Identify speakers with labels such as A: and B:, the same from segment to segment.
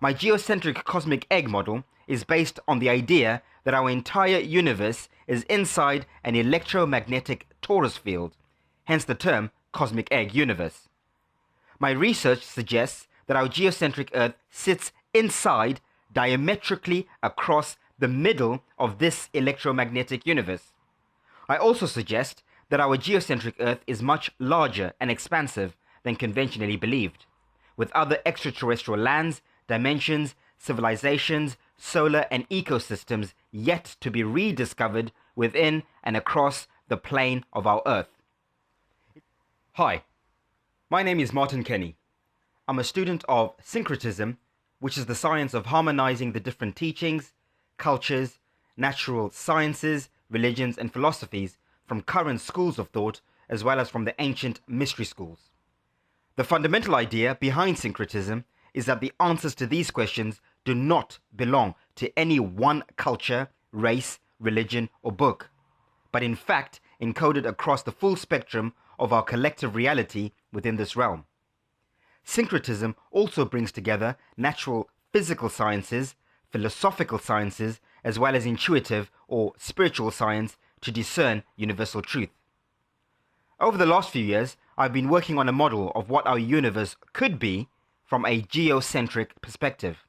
A: My geocentric cosmic egg model is based on the idea that our entire universe is inside an electromagnetic torus field, hence the term cosmic egg universe. My research suggests that our geocentric Earth sits inside, diametrically across the middle of this electromagnetic universe. I also suggest that our geocentric Earth is much larger and expansive than conventionally believed, with other extraterrestrial lands, dimensions, civilizations, solar and ecosystems yet to be rediscovered within and across the plane of our Earth. Hi, my name is Martin Kenny. I'm a student of syncretism, which is the science of harmonizing the different teachings, cultures, natural sciences, religions and philosophies from current schools of thought as well as from the ancient mystery schools. The fundamental idea behind syncretism is that the answers to these questions do not belong to any one culture, race, religion or book, but in fact encoded across the full spectrum of our collective reality within this realm. Syncretism also brings together natural physical sciences, philosophical sciences, as well as intuitive or spiritual science to discern universal truth. Over the last few years, I've been working on a model of what our universe could be from a geocentric perspective.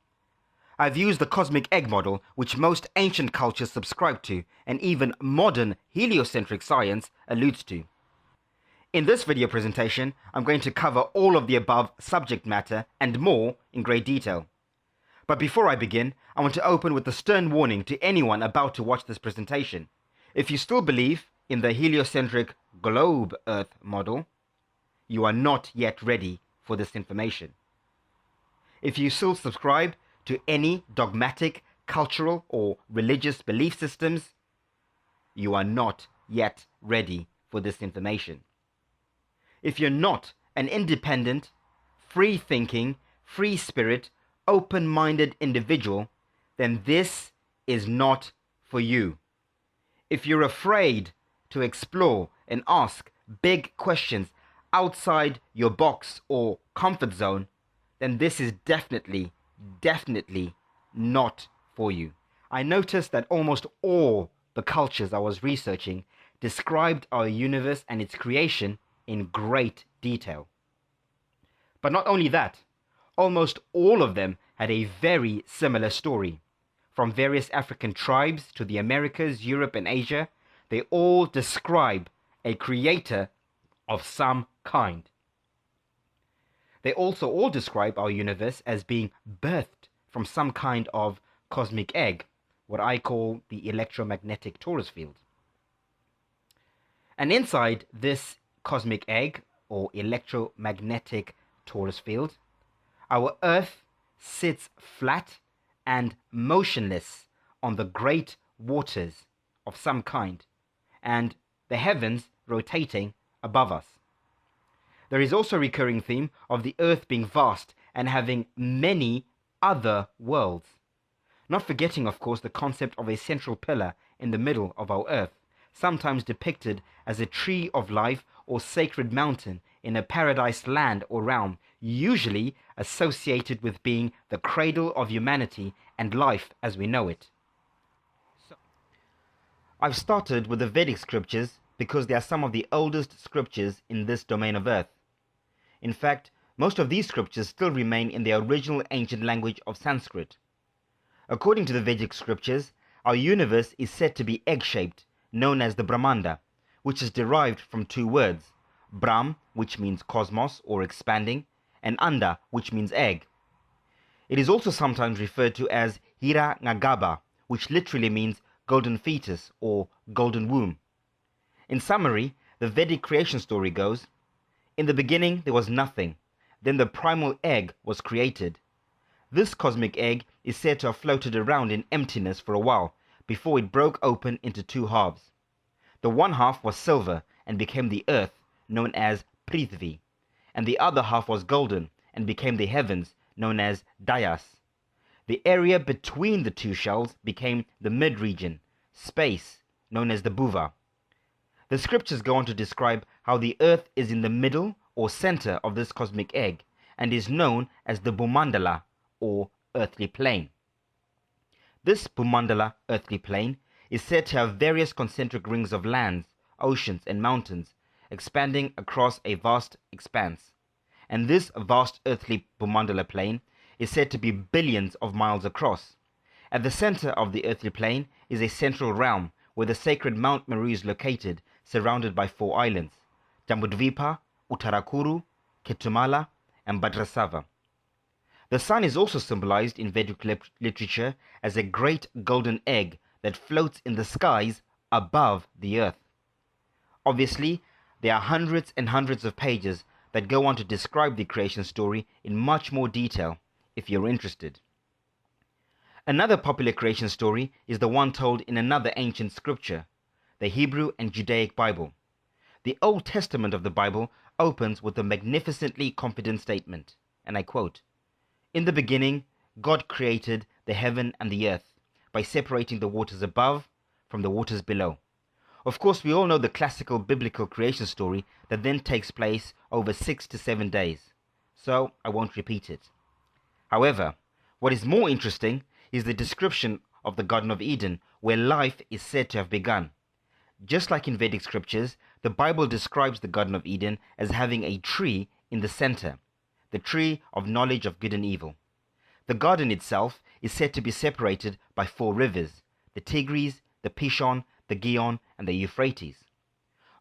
A: I've used the cosmic egg model, which most ancient cultures subscribe to, and even modern heliocentric science alludes to. In this video presentation, I'm going to cover all of the above subject matter and more in great detail. But before I begin, I want to open with a stern warning to anyone about to watch this presentation. If you still believe in the heliocentric globe Earth model, you are not yet ready for this information. If you still subscribe to any dogmatic, cultural or religious belief systems, you are not yet ready for this information. If you're not an independent, free-thinking, free-spirit, open-minded individual, then this is not for you. If you're afraid to explore and ask big questions outside your box or comfort zone, then this is definitely not for you. I noticed that almost all the cultures I was researching described our universe and its creation in great detail. But not only that, almost all of them had a very similar story. From various African tribes to the Americas, Europe and Asia, they all describe a creator of some kind. They also all describe our universe as being birthed from some kind of cosmic egg, what I call the electromagnetic torus field. And inside this cosmic egg, or electromagnetic torus field, our Earth sits flat and motionless on the great waters of some kind, and the heavens rotating above us. There is also a recurring theme of the Earth being vast and having many other worlds. Not forgetting, of course, the concept of a central pillar in the middle of our Earth, sometimes depicted as a tree of life or sacred mountain in a paradise land or realm, usually associated with being the cradle of humanity and life as we know it. I've started with the Vedic scriptures because they are some of the oldest scriptures in this domain of Earth. In fact, most of these scriptures still remain in the original ancient language of Sanskrit. According to the Vedic scriptures, our universe is said to be egg-shaped, known as the Brahmanda, which is derived from two words, Brahm, which means cosmos or expanding, and Anda, which means egg. It is also sometimes referred to as Hiranyagarbha, which literally means golden fetus or golden womb. In summary, the Vedic creation story goes, in the beginning there was nothing, then the primal egg was created. This cosmic egg is said to have floated around in emptiness for a while before it broke open into two halves. The one half was silver and became the earth, known as Prithvi, and the other half was golden and became the heavens, known as Dayas. The area between the two shells became the mid-region, space, known as the Bhuva. The scriptures go on to describe how the earth is in the middle or center of this cosmic egg and is known as the Bhumandala or earthly plane. This Bhumandala earthly plane is said to have various concentric rings of lands, oceans, and mountains expanding across a vast expanse. And this vast earthly Bhumandala plane is said to be billions of miles across. At the center of the earthly plane is a central realm where the sacred Mount Meru is located, surrounded by 4 islands: Jambudvipa, Uttarakuru, Ketumala, and Bhadrasava. The sun is also symbolized in Vedic literature as a great golden egg that floats in the skies above the earth. Obviously, there are hundreds and hundreds of pages that go on to describe the creation story in much more detail if you're interested. Another popular creation story is the one told in another ancient scripture, the Hebrew and Judaic Bible. The Old Testament of the Bible opens with a magnificently confident statement, and I quote, "In the beginning, God created the heaven and the earth by separating the waters above from the waters below." Of course, we all know the classical biblical creation story that then takes place over 6 to 7 days, so I won't repeat it. However, what is more interesting is the description of the Garden of Eden, where life is said to have begun. Just like in Vedic scriptures, the Bible describes the Garden of Eden as having a tree in the center, the tree of knowledge of good and evil. The garden itself is said to be separated by 4 rivers, the Tigris, the Pishon, the Gihon, and the Euphrates.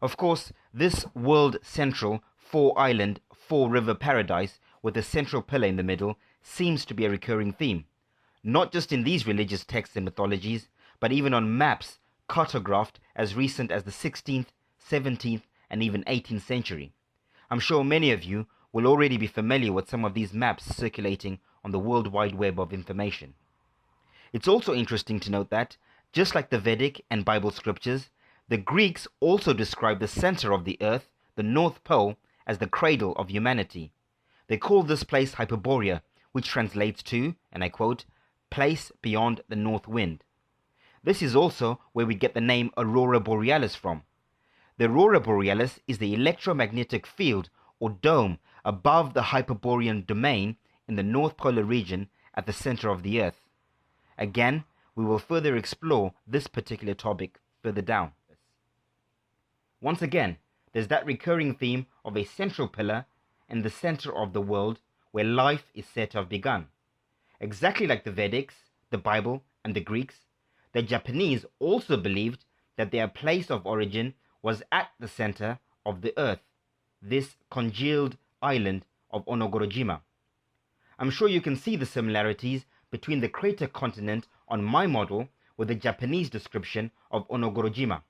A: Of course, this world-central 4-island, 4-river paradise with a central pillar in the middle seems to be a recurring theme, not just in these religious texts and mythologies, but even on maps cartographed as recent as the 16th, 17th, and even 18th century. I'm sure many of you will already be familiar with some of these maps circulating on the World Wide Web of information. It's also interesting to note that, just like the Vedic and Bible scriptures, the Greeks also describe the center of the earth, the North Pole, as the cradle of humanity. They call this place Hyperborea, which translates to, and I quote, "place beyond the north wind." This is also where we get the name Aurora Borealis from. The Aurora Borealis is the electromagnetic field or dome above the Hyperborean domain in the North Polar region at the center of the Earth. Again, we will further explore this particular topic further down. Once again, there's that recurring theme of a central pillar in the center of the world where life is said to have begun. Exactly like the Vedics, the Bible, and the Greeks, the Japanese also believed that their place of origin was at the center of the earth, this congealed island of Onogorojima. I'm sure you can see the similarities between the crater continent on my model with the Japanese description of Onogorojima.